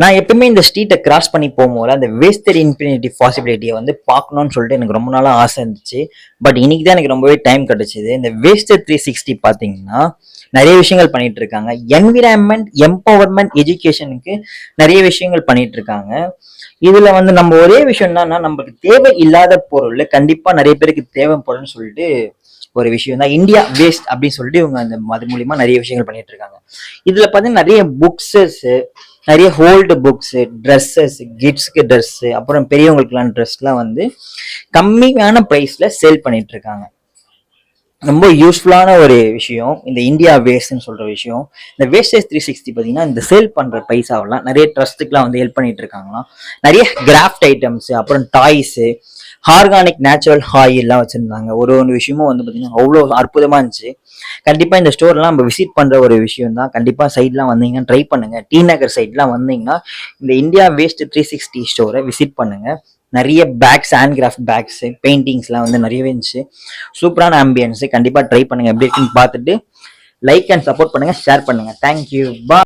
நான் எப்பவுமே இந்த ஸ்ட்ரீட்டை கிராஸ் பண்ணி போகும்போது அந்த வேஸ்டட் இன்ஃபினிட்டி பாசிபிலிட்டியை வந்து பார்க்கணும்னு சொல்லிட்டு எனக்கு ரொம்ப நாளாக ஆசை இருந்துச்சு. பட் இன்னைக்கு தான் எனக்கு ரொம்பவே டைம் கிடைச்சிது. இந்த வேஸ்டட் 360 பார்த்தீங்கன்னா நிறைய விஷயங்கள் பண்ணிட்டு இருக்காங்க. என்விரான்மெண்ட், எம்பவர்மெண்ட், எஜுகேஷனுக்கு நிறைய விஷயங்கள் பண்ணிட்டு இருக்காங்க. இதுல வந்து நம்ம ஒரே விஷயம் என்னன்னா, நமக்கு தேவை இல்லாத பொருள் கண்டிப்பா நிறைய பேருக்கு தேவைப்படும்னு சொல்லிட்டு ஒரு விஷயம் தான் இந்தியா வேஸ்ட் அப்படின்னு சொல்லிட்டு இவங்க அந்த அது மூலியமா நிறைய விஷயங்கள் பண்ணிட்டு இருக்காங்க. இதுல பார்த்தீங்கன்னா நிறைய புக்ஸஸ், நிறைய ஓல்டு புக்ஸ், ட்ரெஸ்ஸஸ், கிட்ஸ்க்கு ட்ரெஸ், அப்புறம் பெரியவங்களுக்குலாம் ட்ரெஸ்லாம் வந்து கம்மியான ப்ரைஸ்ல சேல் பண்ணிட்டு இருக்காங்க. ரொம்ப யூஸ்ஃபுல்லான ஒரு விஷயம் இந்த இந்தியா வேஸ்ட்னு சொல்ற விஷயம். இந்த வேஸ்டேஜ் 360 பார்த்தீங்கன்னா இந்த சேல் பண்ற பைசாவெல்லாம் நிறைய ட்ரஸ்ட்டுக்குலாம் வந்து ஹெல்ப் பண்ணிட்டு இருக்காங்களாம். நிறைய கிராஃப்ட் ஐட்டம்ஸ், அப்புறம் டாய்ஸு, ஆர்கானிக் நேச்சுரல் ஆயில்லாம் வச்சிருந்தாங்க. ஒரு ஒரு விஷயமும் வந்து பார்த்தீங்கன்னா அவ்வளோ அற்புதமா இருந்துச்சு. கண்டிப்பா இந்த ஸ்டோர்லாம் நம்ம விசிட் பண்ற ஒரு விஷயம் தான். கண்டிப்பா சைட்லாம் வந்தீங்கன்னா ட்ரை பண்ணுங்க. டி நகர் சைட்லாம் வந்தீங்கன்னா இந்த இந்தியா வேஸ்ட் 360 ஸ்டோரை விசிட் பண்ணுங்க. நிறைய பேக்ஸ், ஹேண்ட் கிராஃப்ட் பேக்ஸ், பெயிண்டிங்ஸ்லாம் வந்து நிறையவே இருந்துச்சு. சூப்பரான ஆம்பியன்ஸ். கண்டிப்பா ட்ரை பண்ணுங்க. எப்படி இருக்குன்னு பார்த்துட்டு லைக் அண்ட் சப்போர்ட் பண்ணுங்க, ஷேர் பண்ணுங்க. தேங்க்யூ. பாய்.